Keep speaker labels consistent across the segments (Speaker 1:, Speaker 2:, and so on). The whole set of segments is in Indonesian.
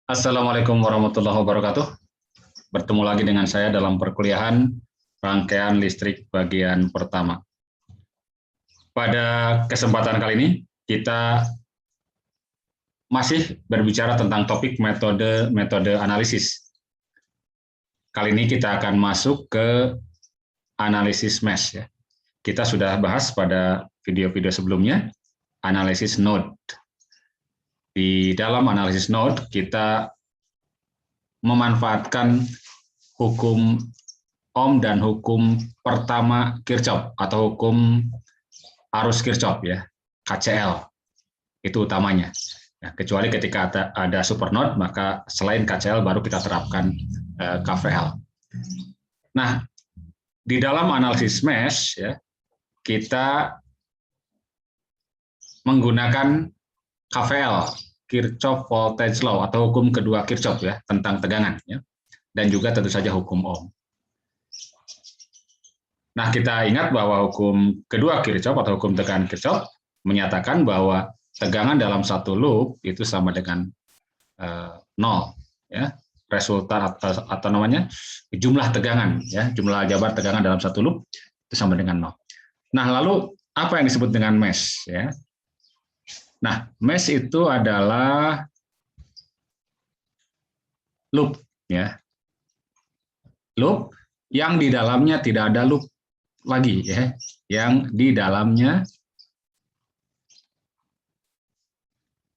Speaker 1: Assalamualaikum warahmatullahi wabarakatuh. Bertemu lagi dengan saya dalam perkuliahan rangkaian listrik bagian pertama. Pada kesempatan kali ini, kita masih berbicara tentang topik metode analisis. Kali ini kita akan masuk ke analisis mesh. Ya. Kita sudah bahas pada video-video sebelumnya, analisis node. Di dalam analisis node, kita memanfaatkan hukum Ohm dan hukum pertama Kirchhoff atau hukum arus Kirchhoff ya, KCL. Itu utamanya. Ya, kecuali ketika ada supernode, maka selain KCL baru kita terapkan KVL. Nah, di dalam analisis mesh ya, kita menggunakan KVL, Kirchhoff Voltage Law atau hukum kedua Kirchhoff ya, tentang tegangan ya. Dan juga tentu saja hukum Ohm. Nah, kita ingat bahwa hukum kedua Kirchhoff atau hukum tegangan Kirchhoff menyatakan bahwa tegangan dalam satu loop itu sama dengan nol ya. Resultan atau namanya jumlah tegangan ya, jumlah jabar tegangan dalam satu loop itu sama dengan nol. Nah, lalu apa yang disebut dengan mesh ya? Nah, mesh itu adalah loop ya. Loop yang di dalamnya tidak ada loop lagi ya, yang di dalamnya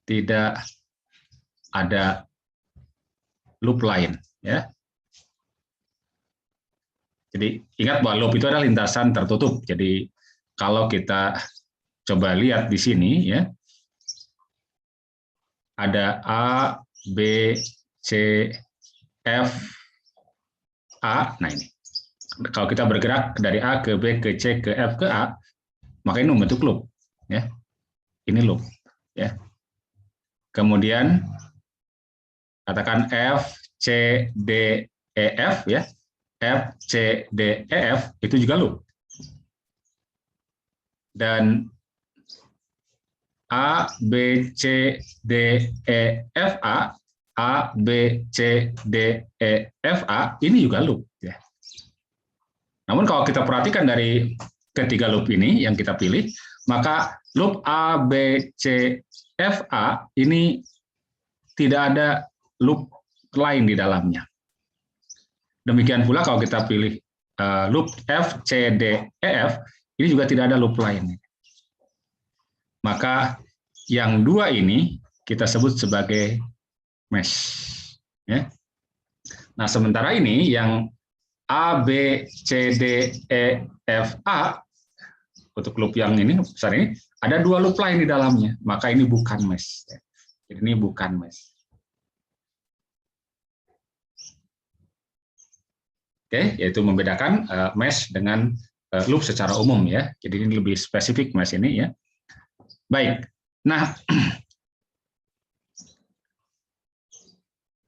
Speaker 1: tidak ada loop lain ya. Jadi ingat bahwa loop itu adalah lintasan tertutup. Jadi kalau kita coba lihat di sini ya, ada A, B, C, F, A. Nah ini, kalau kita bergerak dari A ke B ke C ke F ke A, maka ini membentuk loop ya. Ini loop ya. Kemudian katakan F, C, D, E, F ya. F, C, D, E, F itu juga loop. Dan A, B, C, D, E, F, A, B, C, D, E, F, A ini juga loop ya. Namun kalau kita perhatikan dari ketiga loop ini yang kita pilih, maka loop A, B, C, F, A ini tidak ada loop lain di dalamnya. Demikian pula kalau kita pilih loop F, C, D, E, F, ini juga tidak ada loop lain. Maka yang dua ini kita sebut sebagai mesh. Ya. Nah, sementara ini yang A, B, C, D, E, F, A, untuk loop yang ini besar ini, ada dua loop lain di dalamnya. Maka ini bukan mesh. Jadi ini bukan mesh. Oke, yaitu membedakan mesh dengan loop secara umum ya. Jadi ini lebih spesifik mesh ini ya. Baik. Nah,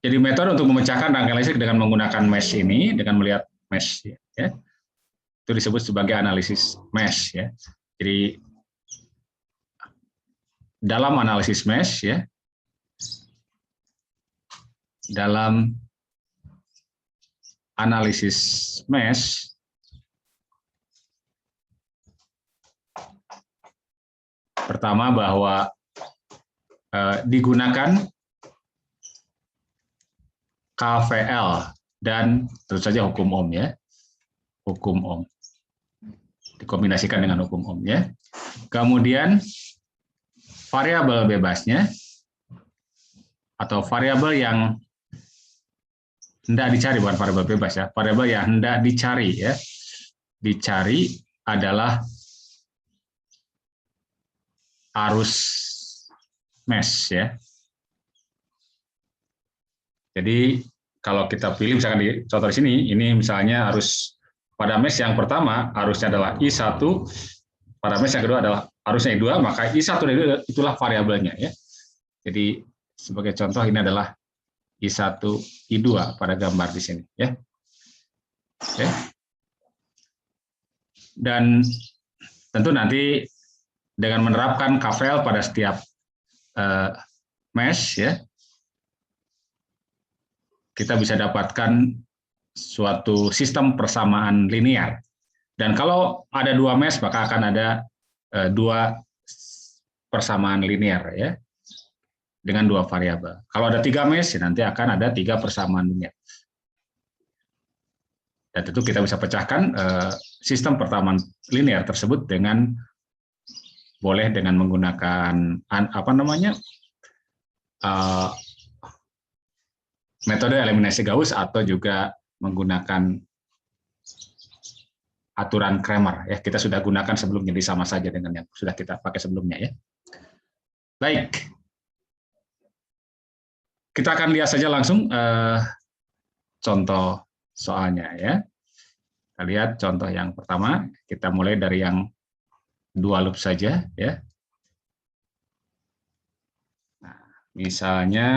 Speaker 1: jadi metode untuk memecahkan rangkaian listrik dengan menggunakan mesh ini, dengan melihat mesh ya. Itu disebut sebagai analisis mesh ya. Jadi dalam analisis mesh ya, dalam analisis mesh pertama bahwa digunakan KVL dan tentu saja hukum Ohm ya, hukum Ohm dikombinasikan dengan hukum Ohm ya. Kemudian variabel bebasnya atau variabel yang hendak dicari, bukan variabel bebas ya, variabel yang hendak dicari ya, dicari adalah arus mesh ya. Jadi kalau kita pilih misalkan di contoh di sini, ini misalnya arus pada mesh yang pertama arusnya adalah I1, pada mesh yang kedua adalah arusnya I2, maka I1 dan I2 itulah variabelnya ya. Jadi sebagai contoh ini adalah I1, I2 pada gambar di sini ya. Oke. Dan tentu nanti dengan menerapkan KVL pada setiap mesh ya, kita bisa dapatkan suatu sistem persamaan linear. Dan kalau ada 2 mesh, maka akan ada 2 persamaan linear ya, dengan 2 variabel. Kalau ada 3 mesh, nanti akan ada 3 persamaan linear. Dan tentu kita bisa pecahkan sistem persamaan linear tersebut dengan boleh dengan menggunakan metode eliminasi Gauss atau juga menggunakan aturan Cramer ya, kita sudah gunakan sebelumnya, jadi sama saja dengan yang sudah kita pakai sebelumnya ya. Baik, kita akan lihat saja langsung contoh soalnya ya. Kita lihat contoh yang pertama, kita mulai dari yang 2 loop saja ya. Nah, misalnya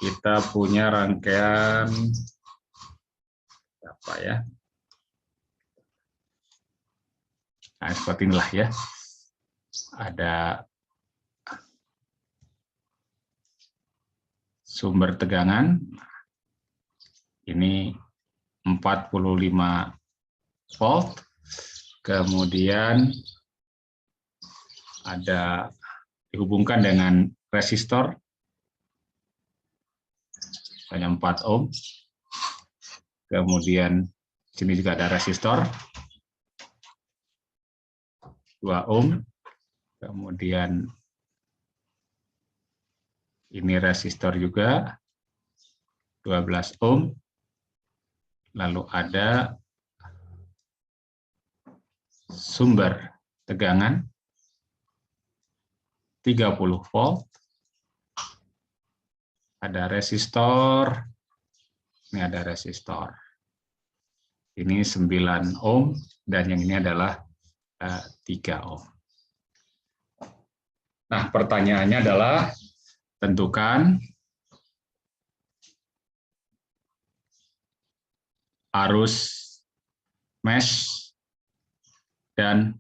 Speaker 1: kita punya rangkaian apa ya? Nah, seperti inilah ya. Ada sumber tegangan. Ini 45 volt. Kemudian ada dihubungkan dengan resistor hanya 4 ohm. Kemudian sini juga ada resistor 2 ohm, kemudian ini resistor juga 12 ohm, lalu ada sumber tegangan 30 volt, ada resistor, ini ada resistor, ini 9 ohm, dan yang ini adalah 3 ohm. Nah, pertanyaannya adalah tentukan arus mesh dan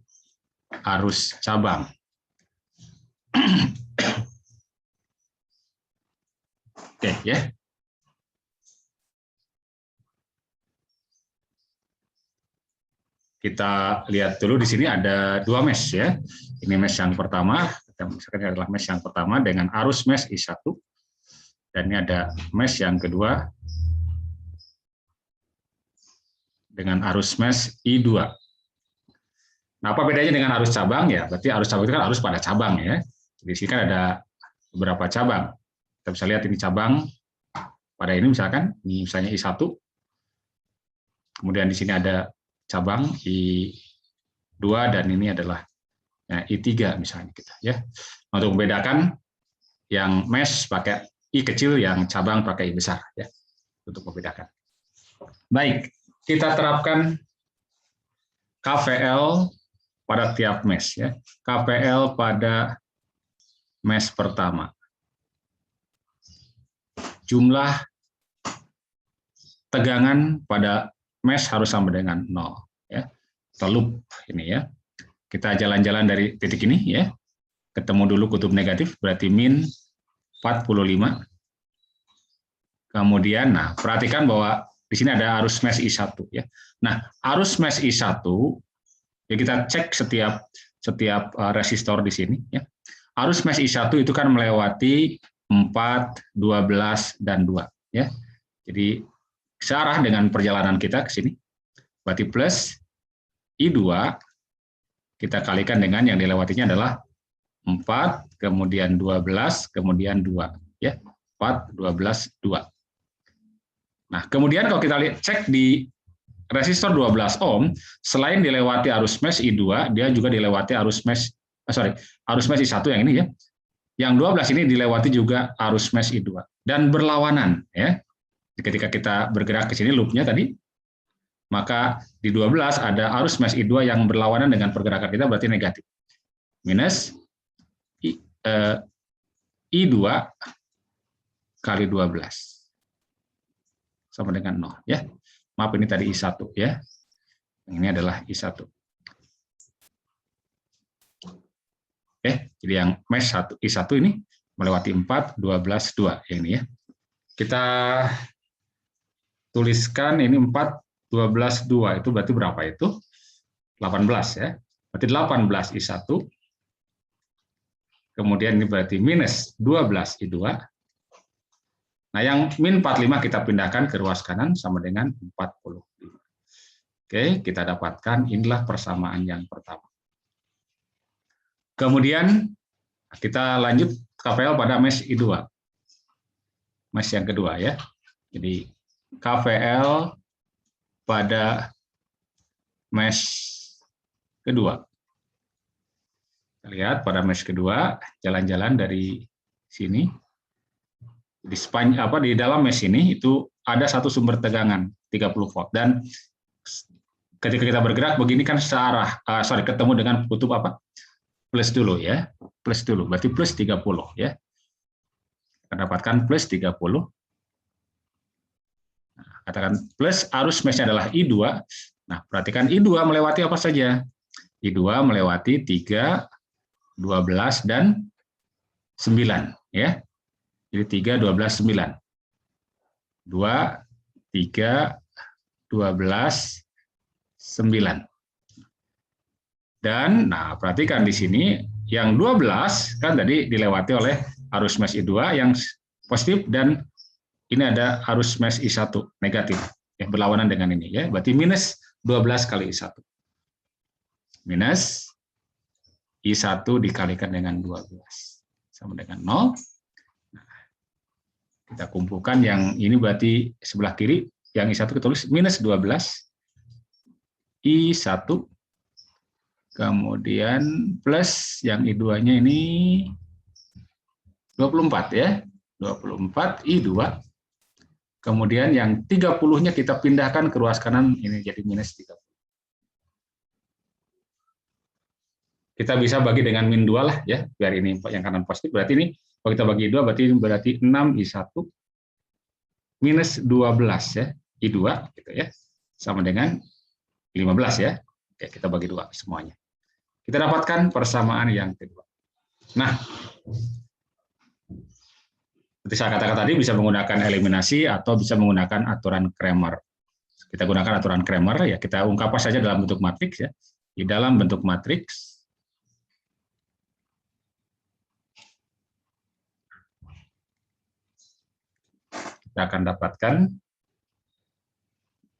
Speaker 1: arus cabang. Oke ya. Kita lihat dulu di sini ada 2 mesh ya. Ini mesh yang pertama, misalkan ini adalah mesh yang pertama dengan arus mesh I1, dan ini ada mesh yang kedua dengan arus mesh I2. Nah, apa bedanya dengan arus cabang ya? Berarti arus cabang itu kan arus pada cabang ya. Di sini kan ada beberapa cabang. Kita bisa lihat ini cabang pada ini misalkan, ini misalnya I1. Kemudian di sini ada cabang I2 dan ini adalah I3 misalnya kita ya. Untuk membedakan yang mesh pakai I kecil, yang cabang pakai I besar ya, untuk membedakan. Baik, kita terapkan KVL pada tiap mesh ya. KVL pada mesh pertama. Jumlah tegangan pada mesh harus sama dengan 0 ya. Atau loop ini ya. Kita jalan-jalan dari titik ini ya. Ketemu dulu kutub negatif, berarti min 45. Kemudian nah, perhatikan bahwa di sini ada arus mesh I1 ya. Nah, arus mesh I1 ya, kita cek setiap resistor di sini ya. Arus mesh I1 itu kan melewati 4, 12 dan 2 ya. Jadi searah dengan perjalanan kita ke sini. Berarti plus I2 kita kalikan dengan yang dilewatinya adalah 4, kemudian 12, kemudian 2 ya. 4, 12, 2. Nah, kemudian kalau kita lihat cek di resistor 12 ohm, selain dilewati arus mesh I2, dia juga dilewati arus mesh I1 yang ini ya. Yang 12 ini dilewati juga arus mesh I2 dan berlawanan ya. Ketika kita bergerak ke sini loopnya tadi, maka di 12 ada arus mesh I2 yang berlawanan dengan pergerakan kita, berarti negatif. Minus I2 kali 12 sama dengan 0 ya. Maaf, ini tadi I1 ya. Ini adalah I1. Oke, jadi yang mesh I1 ini melewati 4, 12, 2 yang ini ya. kita tuliskan ini 4, 12, 2. Itu berarti berapa itu? 18 ya. Berarti 18 I1. Kemudian ini berarti minus 12 I2. Nah, yang min 45 kita pindahkan ke ruas kanan sama dengan 45. Oke, kita dapatkan inilah persamaan yang pertama. Kemudian kita lanjut KVL pada mesh I2. Mesh yang kedua ya. Jadi KVL pada mesh kedua. Kita lihat pada mesh kedua, jalan-jalan dari sini. Di dalam mesh ini itu ada satu sumber tegangan 30 volt, dan ketika kita bergerak begini kan searah, ketemu dengan kutub apa? Plus dulu ya, plus dulu, berarti plus 30 ya. Kita dapatkan plus 30. Nah, katakan plus arus meshnya adalah I2. Nah, perhatikan I2 melewati apa saja? I2 melewati 3, 12, dan 9 ya. Jadi 3, 12, 9. 2, 3, 12, 9. Dan nah perhatikan di sini yang 12 kan tadi dilewati oleh arus mesh I2 yang positif, dan ini ada arus mesh I1 negatif yang berlawanan dengan ini ya. Berarti minus 12 kali I1. Minus I1 dikalikan dengan 12 sama dengan 0. Nah, kita kumpulkan yang ini berarti sebelah kiri, yang I1 kita tulis minus 12 I1, kemudian plus yang I2-nya ini 24 ya, 24 I2. Kemudian yang 30-nya kita pindahkan ke ruas kanan, ini jadi minus 30. Kita bisa bagi dengan min 2 lah ya, biar ini yang kanan positif. Berarti ini kalau kita bagi 2 berarti 6 I1 minus 12 ya, I2 gitu ya, sama dengan 15 ya. Oke, kita bagi 2 semuanya. Kita dapatkan persamaan yang kedua. Nah, seperti saya katakan tadi, bisa menggunakan eliminasi atau bisa menggunakan aturan Cramer. Kita gunakan aturan Cramer ya, kita ungkapkan saja dalam bentuk matriks ya. Di dalam bentuk matriks kita akan dapatkan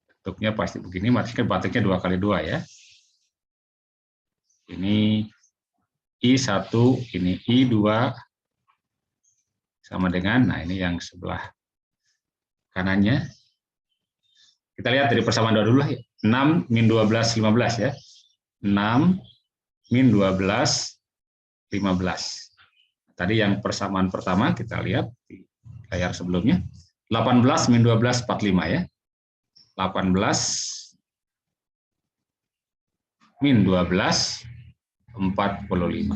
Speaker 1: bentuknya pasti begini, matriksnya 2 kali 2 ya. Ini I1, ini I2 sama dengan, nah ini yang sebelah kanannya. Kita lihat dari persamaan dulu lah ya. 6 min 12 15 ya. 6 min 12 15. Tadi yang persamaan pertama kita lihat di layar sebelumnya. 18 min 12 45 ya. 18 min 12 45.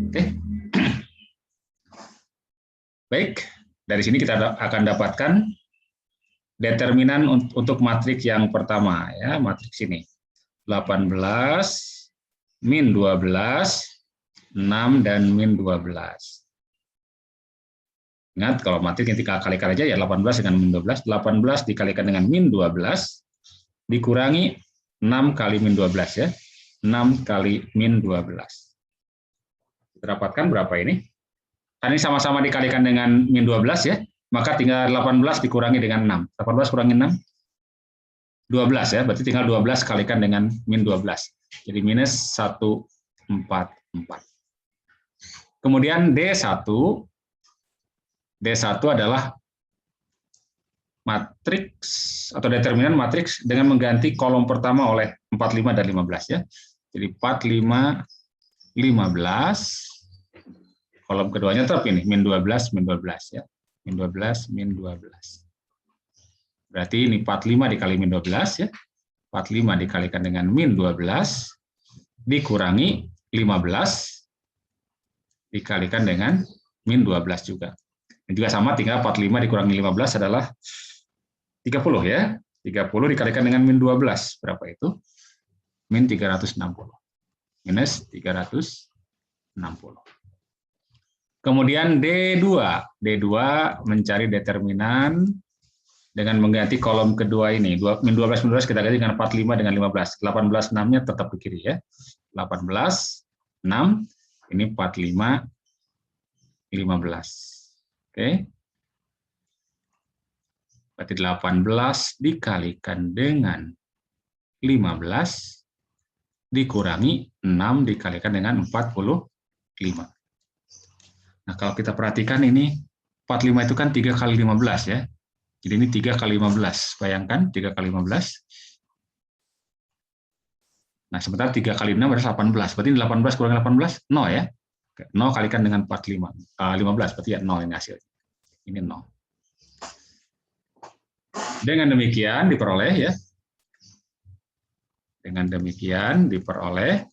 Speaker 1: Oke. Baik, dari sini kita akan dapatkan determinan untuk matriks yang pertama ya, matriks ini. 18 min 12 6 dan min 12. Ingat kalau matriks yang kalikan aja ya 18 dengan min 12, 18 dikalikan dengan min 12 dikurangi 6 kali min 12 ya. 6 kali min 12. Kita dapatkan berapa ini? Kan ini sama-sama dikalikan dengan min 12 ya, maka tinggal 18 dikurangi dengan 6. 18 kurangi 6, 12 ya, berarti tinggal 12 kalikan dengan min 12. Jadi minus 144. Kemudian D1 adalah matriks atau determinan matriks dengan mengganti kolom pertama oleh 45 dan 15 ya. Jadi 45 15, kolom keduanya tetap ini min 12 ya. Min 12 min 12. Berarti ini 45 dikali min 12 ya. 45 dikalikan dengan min 12 dikurangi 15 dikalikan dengan min 12 juga. Dan juga sama, tinggal 45 dikurangi 15 adalah 30 ya. 30 dikalikan dengan min 12, berapa itu? Min 360. Minus 360. Kemudian D2. D2 mencari determinan dengan mengganti kolom kedua ini. 12 kita ganti dengan 45 dengan 15. 18 6-nya tetap di kiri ya. 18 6 ini 45 15. Oke. Berarti 18 dikalikan dengan 15 dikurangi 6 dikalikan dengan 45. Nah, kalau kita perhatikan ini 45 itu kan 3 kali 15 ya. Jadi ini 3 kali 15. Bayangkan 3 kali 15. Nah, sementara 3 kali 6 adalah 18. Berarti 18 kurang 18, 0 ya. 0 kalikan dengan 45. 15, berarti ya 0 ini hasilnya. Ini 0. Dengan demikian diperoleh ya. Dengan demikian diperoleh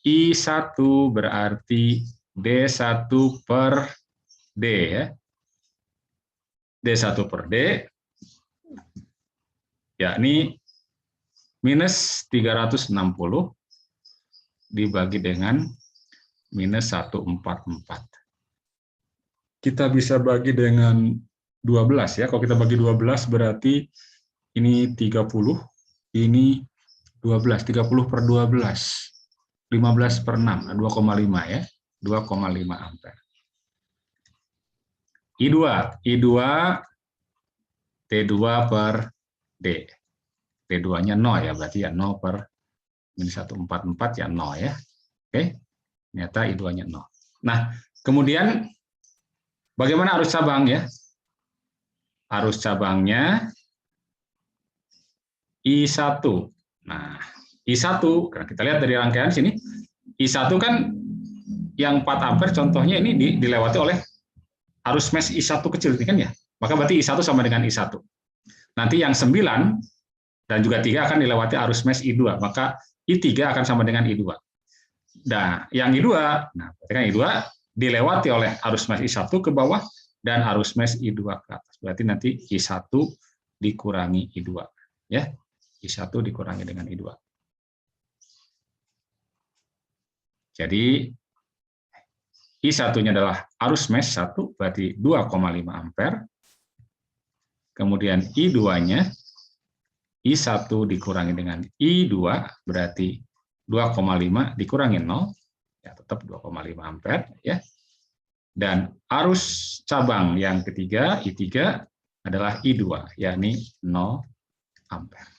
Speaker 1: I1 berarti D1 per D ya. D1 per D yakni minus 360 dibagi dengan minus 144. Kita bisa bagi dengan 12 ya. Kalau kita bagi 12 berarti ini 30, ini 12, 30 per 12. 15 per 6, 2,5 ya, 2,5 ampere. I2 T2 per D. T2-nya 0 ya, berarti ya 0 per minus 144 ya 0 ya. Oke, ternyata I2-nya 0. Nah, kemudian bagaimana arus cabang ya? Arus cabangnya I1. Nah, I1, karena kita lihat dari rangkaian sini, I1 kan yang 4 ampere contohnya ini dilewati oleh arus mes I1 kecil ini kan ya. Maka berarti I1 sama dengan I1. Nanti yang 9 dan juga 3 akan dilewati arus mes I2, maka I3 akan sama dengan I2. Nah, yang I2, nah berarti kan I2 dilewati oleh arus mes I1 ke bawah dan arus mes I2 ke atas. Berarti nanti I1 dikurangi I2 ya. I1 dikurangi dengan I2. Jadi I1-nya adalah arus mes 1, berarti 2,5 ampere. Kemudian I2-nya, I1 dikurangi dengan I2, berarti 2,5 dikurangi 0, ya tetap 2,5 ampere. Ya. Dan arus cabang yang ketiga, I3, adalah I2, yakni 0 ampere.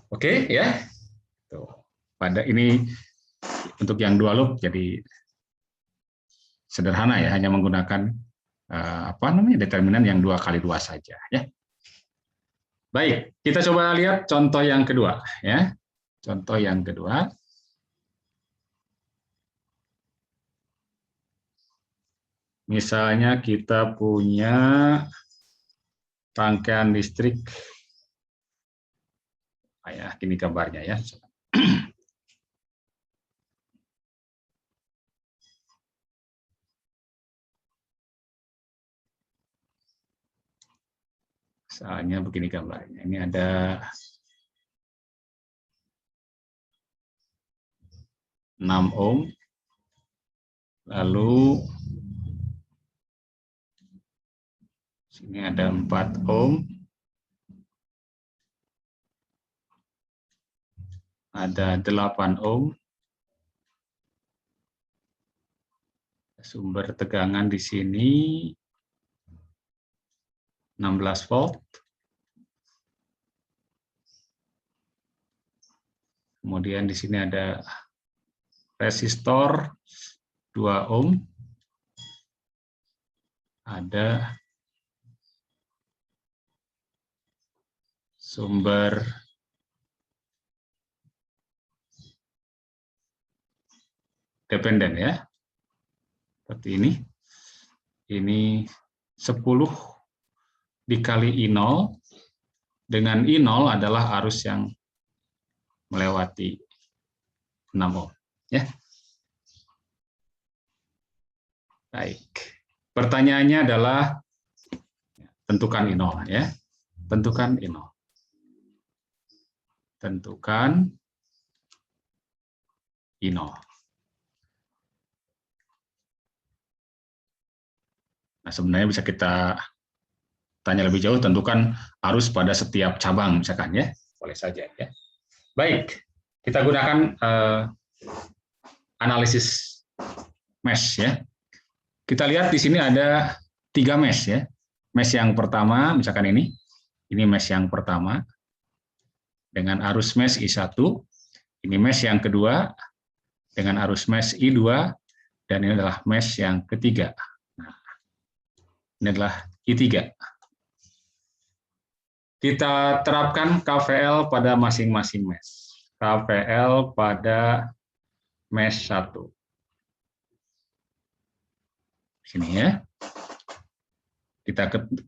Speaker 1: Oke, ya. Tuh. Pada ini untuk yang dua loop jadi sederhana ya, hanya menggunakan determinan yang 2 kali 2 saja ya. Baik, kita coba lihat contoh yang kedua ya. Contoh yang kedua. Misalnya kita punya rangkaian listrik. Gini gambarnya ya. Misalnya begini gambarnya. Ini ada ohm, lalu sini ada 4 ohm, ada 8 ohm, sumber tegangan di sini 16 volt, kemudian di sini ada resistor 2 ohm, ada sumber dependen ya, seperti ini. Ini 10 dikali I0, dengan I0 adalah arus yang melewati 6 ohm. Ya. Baik. Pertanyaannya adalah tentukan I0 ya. Tentukan I0. Tentukan I0. Nah, sebenarnya bisa kita tanya lebih jauh, tentukan arus pada setiap cabang, misalkan ya, boleh saja ya. Baik, kita gunakan analisis mesh ya. Kita lihat di sini ada 3 mesh ya. Mesh yang pertama, misalkan ini mesh yang pertama dengan arus mesh I1. Ini mesh yang kedua dengan arus mesh I2, dan ini adalah mesh yang ketiga. Nah, ini adalah I3. Kita terapkan KVL pada masing-masing mesh. KVL pada mesh 1. Sini ya.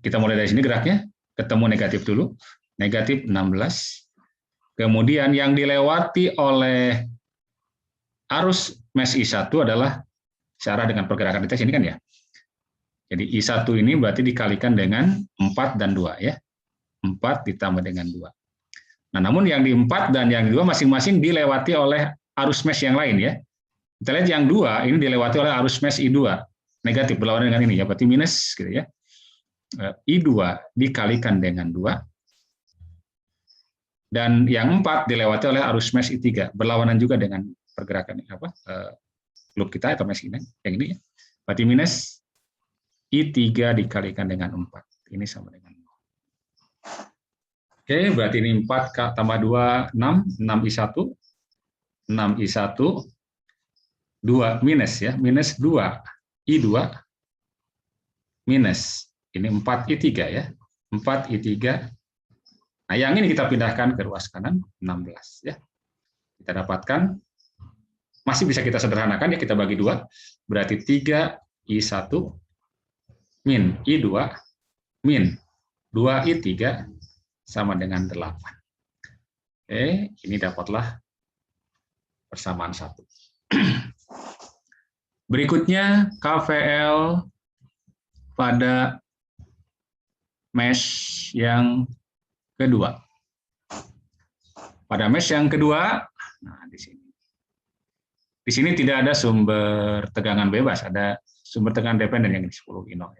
Speaker 1: Kita mulai dari sini geraknya, ketemu negatif dulu, negatif 16. Kemudian yang dilewati oleh arus mesh I1 adalah searah dengan pergerakan di sini kan ya. Jadi I1 ini berarti dikalikan dengan 4 dan 2 ya. 4 ditambah dengan 2. Nah, namun yang di 4 dan yang di 2 masing-masing dilewati oleh arus mesh yang lain ya. Kita lihat yang 2 ini dilewati oleh arus mesh I2. Negatif berlawanan dengan ini ya, berarti minus gitu ya. I2 dikalikan dengan 2. Dan yang 4 dilewati oleh arus mesh I3, berlawanan juga dengan pergerakan loop kita atau mesh ini, yang ini ya. Berarti minus I3 dikalikan dengan 4. Ini sama dengan 0. Oke, berarti ini 4 tambah 2, 6 I1. 6 I1, 2 minus ya, minus 2 I2, minus, ini 4 I3 ya, 4 I3. Nah, yang ini kita pindahkan ke ruas kanan, 16 ya. Kita dapatkan, masih bisa kita sederhanakan ya, kita bagi 2, berarti 3 I1 min I2 min 2 I3 sama dengan 8. Oke, ini dapatlah persamaan 1. Berikutnya KVL pada mesh yang kedua. Pada mesh yang kedua, nah di sini. Di sini tidak ada sumber tegangan bebas, ada sumber tegangan dependen yang 10 I0.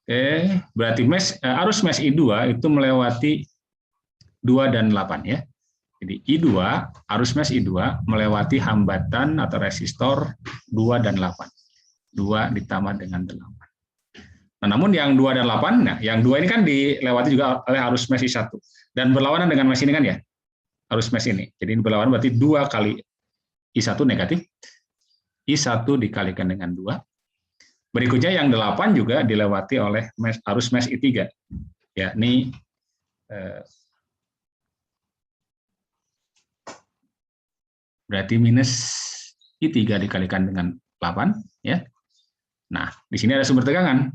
Speaker 1: Oke, berarti arus mesh I2 itu melewati 2 dan 8 ya. Jadi I2, arus mesh I2 melewati hambatan atau resistor 2 dan 8. 2 ditambah dengan 8. Nah, namun yang 2 dan 8, nah yang 2 ini kan dilewati juga oleh arus mesh I1. Dan berlawanan dengan mesh ini kan ya, arus mesh ini. Jadi ini berlawanan berarti 2 kali I1 negatif, I1 dikalikan dengan 2. Berikutnya yang 8 juga dilewati oleh arus mesh I3, yakni berarti minus I3 dikalikan dengan 8 ya. Nah, di sini ada sumber tegangan.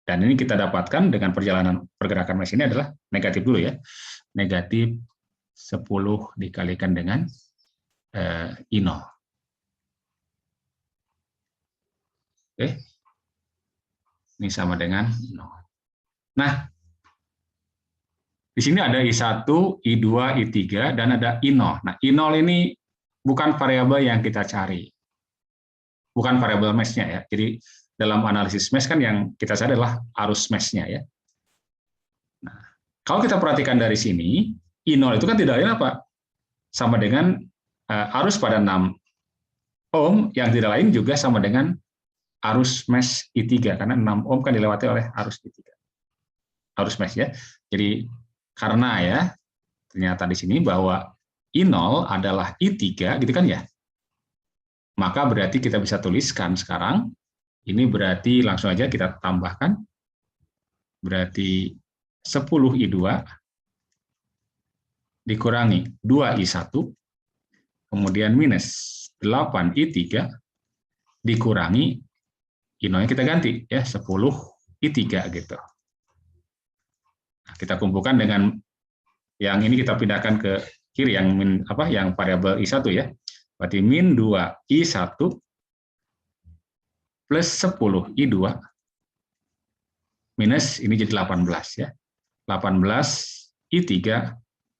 Speaker 1: Dan ini kita dapatkan dengan perjalanan pergerakan mesh ini adalah negatif dulu ya. Negatif 10 dikalikan dengan I0. Oke. Ini sama dengan 0. Nah, di sini ada I1, I2, I3, dan ada I0. Nah, I0 ini bukan variabel yang kita cari. Bukan variabel mesh-nya ya. Jadi, dalam analisis mesh kan yang kita cari adalah arus mesh-nya ya. Nah, kalau kita perhatikan dari sini, I0 itu kan tidak lain apa? Sama dengan arus pada 6 ohm, yang tidak lain juga sama dengan arus mesh I3, karena 6 ohm kan dilewati oleh arus I3. Arus mesh ya. Jadi karena ya, ternyata di sini bahwa I0 adalah I3, gitu kan ya. Maka berarti kita bisa tuliskan sekarang, ini berarti langsung aja kita tambahkan, berarti 10 I2 dikurangi 2 I1, kemudian minus 8 I3 dikurangi I0-nya kita ganti ya 10 I3 gitu. Nah, kita kumpulkan dengan yang ini kita pindahkan ke kiri yang yang variabel I1 ya. Berarti min 2 I1 plus 10 I2 minus ini jadi 18 ya. 18 I3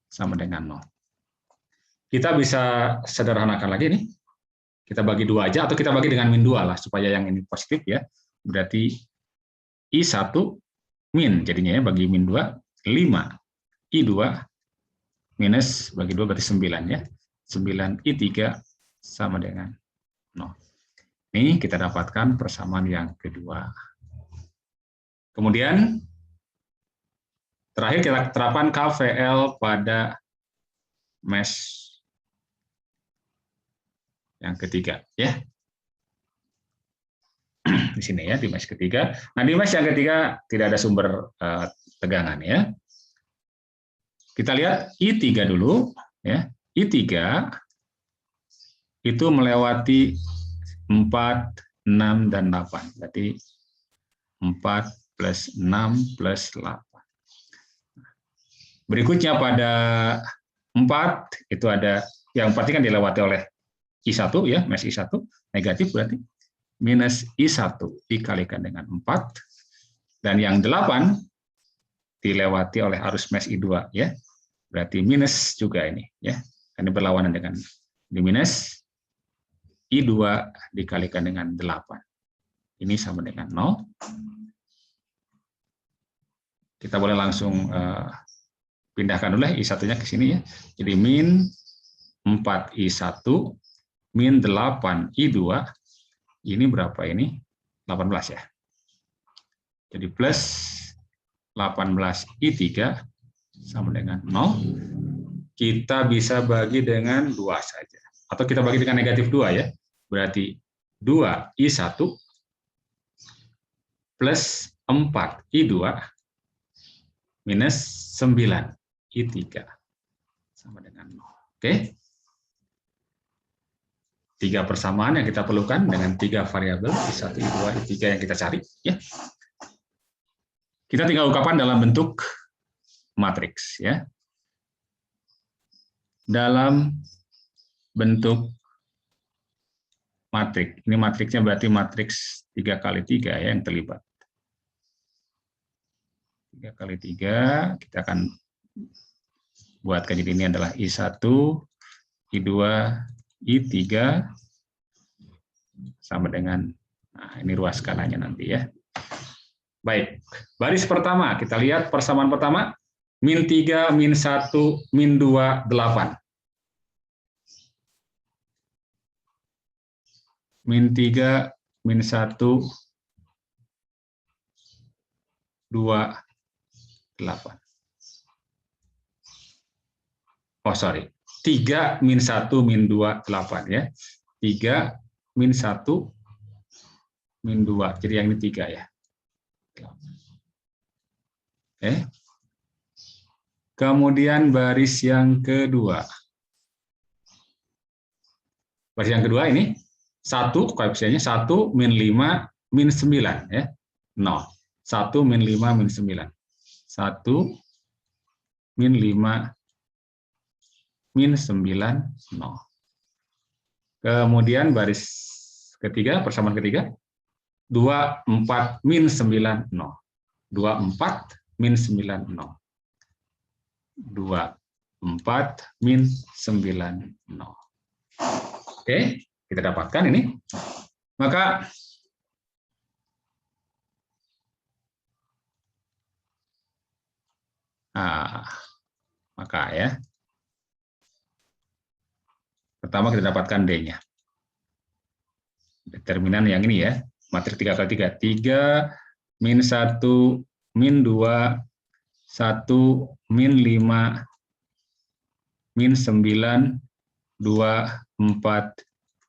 Speaker 1: sama dengan 0. kita bisa sederhanakan lagi nih. Kita bagi 2 aja, atau kita bagi dengan min 2 lah, supaya yang ini positif ya. Berarti I1 min, jadinya ya, bagi min 2, 5. I2 minus, bagi 2 berarti 9 ya. 9 I3 sama dengan 0. Ini kita dapatkan persamaan yang kedua. Kemudian, terakhir kita terapkan KVL pada mesh yang ketiga ya, di sini ya, di mesh ketiga. Nah, di mesh yang ketiga tidak ada sumber tegangan ya. Kita lihat I3 dulu ya. I3 itu melewati 4, 6 dan 8. Berarti 4 plus 6 plus 8. Berikutnya pada 4 itu ada yang berarti kan dilewati oleh I1 ya, mesh I1 negatif, berarti minus I1 dikalikan dengan 4, dan yang 8 dilewati oleh arus mesh I2 ya, berarti minus juga ini ya, ini berlawanan dengan di minus I2 dikalikan dengan 8, ini sama dengan 0. Kita boleh langsung pindahkan dulu I1-nya ke sini ya, jadi min 4 I1 min 8 I2, ini berapa ini? 18 ya. Jadi plus 18 I3 sama dengan 0. Kita bisa bagi dengan 2 saja. Atau kita bagi dengan negatif 2 ya. Berarti 2 I1 plus 4 I2 minus 9 I3 sama dengan 0. Oke. 3 persamaan yang kita perlukan dengan 3 variabel I1, I2, I3 yang kita cari ya. Kita tinggal ungkapkan dalam bentuk matriks ya. Dalam bentuk matriks. Ini matriksnya berarti matriks 3 kali 3 ya yang terlibat. 3 kali 3 kita akan buatkan, jadi ini adalah I1, I2, I3 sama dengan, nah ini ruas skalanya nanti ya. Baik, baris pertama kita lihat persamaan pertama, min 3, min 1, min 2, 8. Min 3, min 1, 2, 8. Oh sorry, 3 min 1 min 2 8 ya. 3 min 1 min 2. Jadi yang ini 3 ya. Oke. Kemudian baris yang kedua. Baris yang kedua ini 1 koefisiennya 1 min 5 min 9 ya. 0. 1 min 5 min 9. 1 min 5 min 9, 0. Kemudian baris ketiga, persamaan ketiga, 2, 4, min 9, 0. 2, 4, min 9, 0. 2, 4, min 9, 0. Oke, kita dapatkan ini. Maka ya, pertama kita dapatkan D-nya. Determinan yang ini ya, matriks 3 kali 3. 3, min 1, min 2, 1, min 5, min 9, 2, 4,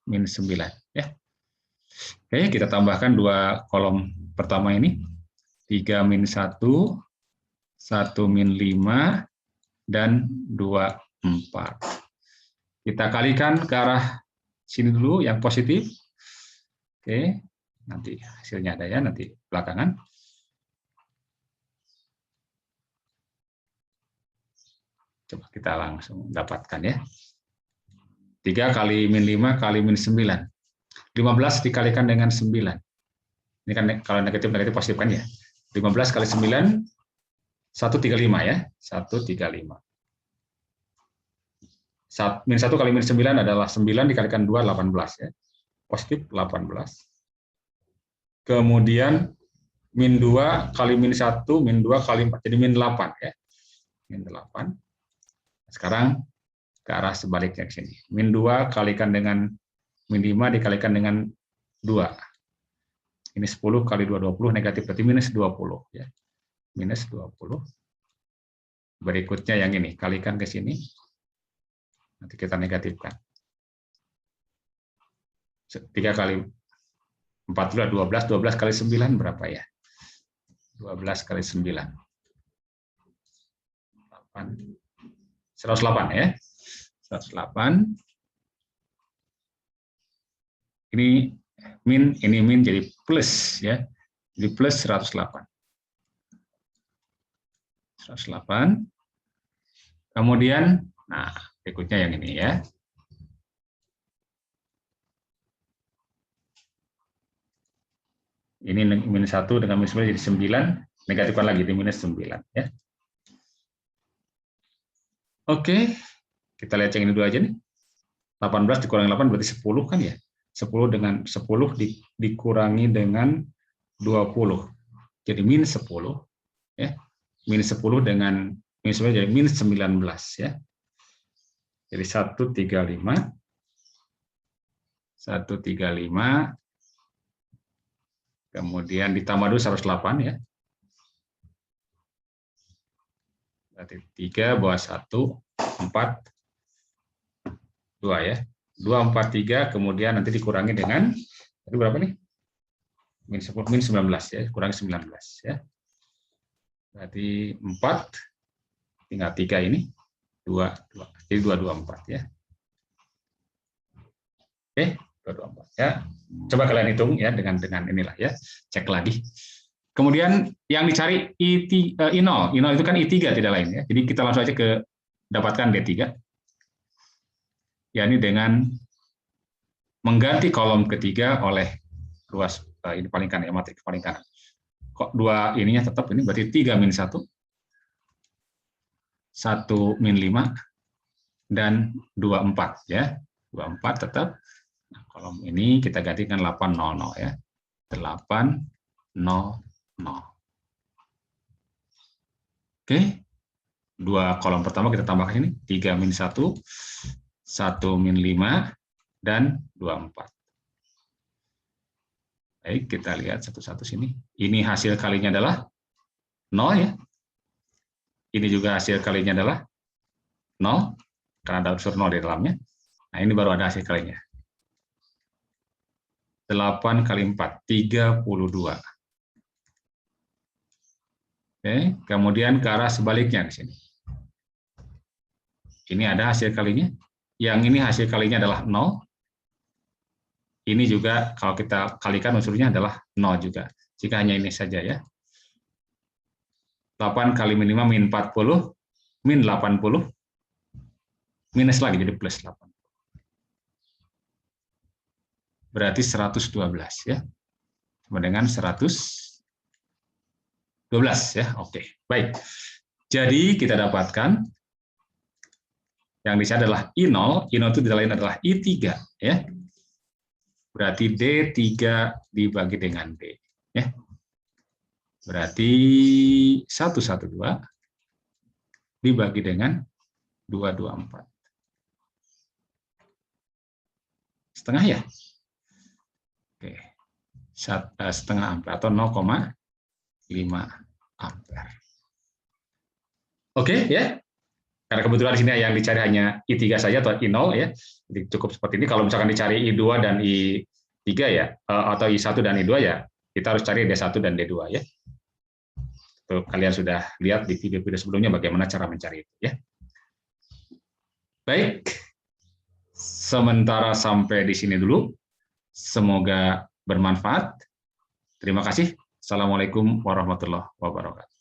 Speaker 1: min 9. Ya. Oke, kita tambahkan 2 kolom pertama ini. 3 min 1, 1 min 5, dan 2, 4. Kita kalikan ke arah sini dulu yang positif. Oke, nanti hasilnya ada ya, nanti belakangan. Coba kita langsung dapatkan ya. 3 kali min 5 kali min 9. 15 dikalikan dengan 9. Ini kan kalau negatif positif kan ya. 15 kali 9, 135 ya. 135. min 1 kali min 9 adalah 9 dikalikan 2, 18 ya. Positif 18. Kemudian min 2 kali min 1, min 2 kali 4, jadi min 8 ya. Min 8. Sekarang ke arah sebaliknya ke sini. Min 2 kalikan dengan min 5 dikalikan dengan 2. Ini 10 kali 2, 20, negatif, berarti minus 20 ya. Minus 20. Berikutnya yang ini, kalikan ke sini. Nanti kita negatifkan. 3 kali 4 dulu 12, 12 kali 9 berapa ya? 12 kali 9. 108 ya. 108. Ini min jadi plus ya. Jadi plus 108. 108. Kemudian, nah, berikutnya yang ini ya. Ini min 1 dengan min 9 jadi 9, negatifkan lagi di minus 9 ya. Oke, kita lihat yang ini dulu aja nih. 18 dikurangi 8 berarti 10 kan ya. 10 dengan 10 dikurangi dengan 20. Jadi min 10 ya. Min 10 dengan min 9 jadi min 19 ya. Jadi 135. 135. Kemudian ditambah dulu 108 ya. Berarti 3 bawah 1, 4, 2 ya. 2, 4, 3, kemudian nanti dikurangi dengan, tadi berapa nih? Min 10, min 19 ya, kurangi 19 ya. Berarti 4, tinggal 3 ini, 2, 2. Jadi 224 ya. Oke, 224 ya. Coba kalian hitung ya dengan inilah ya, cek lagi. Kemudian yang dicari I0 itu kan I3 tidak lain ya. Jadi kita langsung aja ke dapatkan D3. Ya ini dengan mengganti kolom ketiga oleh ruas ini paling kanan ya, matrik paling kanan. Kok dua ininya tetap ini berarti 3 min 1, 1 min 5 dan 24 ya. 24 tetap. Nah, kolom ini kita gantikan 800 ya. 800. Oke. Dua kolom pertama kita tambahkan ini 3 min 1, 1 min 5 dan 24. Baik, kita lihat satu-satu sini. Ini hasil kalinya adalah 0 ya. Ini juga hasil kalinya adalah 0 karena ada unsur 0 di dalamnya. Nah, ini baru ada hasil kalinya. 8 kali 4, 32. Oke, kemudian ke arah sebaliknya di sini. Ini ada hasil kalinya. Yang ini hasil kalinya adalah 0. Ini juga kalau kita kalikan unsurnya adalah 0 juga. Jika hanya ini saja ya. 8 kali min 5 min 40, min 80, minus lagi jadi plus 8. Berarti 112 ya. Sama dengan 112 ya. Oke, baik. Jadi kita dapatkan yang di sini adalah I0, I0 itu tidak lain adalah I3 ya. Berarti D3 dibagi dengan D ya. Berarti 112 dibagi dengan 224. Setengah ya? Oke. Setengah ampere atau 0,5 ampere. Oke ya. Karena kebetulan di sini yang dicari hanya I3 saja atau I0 ya. Jadi cukup seperti ini. Kalau misalkan dicari I2 dan I3 ya, atau I1 dan I2 ya, kita harus cari D1 dan D2 ya. Tuh, kalian sudah lihat di video-video sebelumnya bagaimana cara mencari itu ya. Baik. Sementara sampai di sini dulu. Semoga bermanfaat. Terima kasih. Assalamualaikum warahmatullahi wabarakatuh.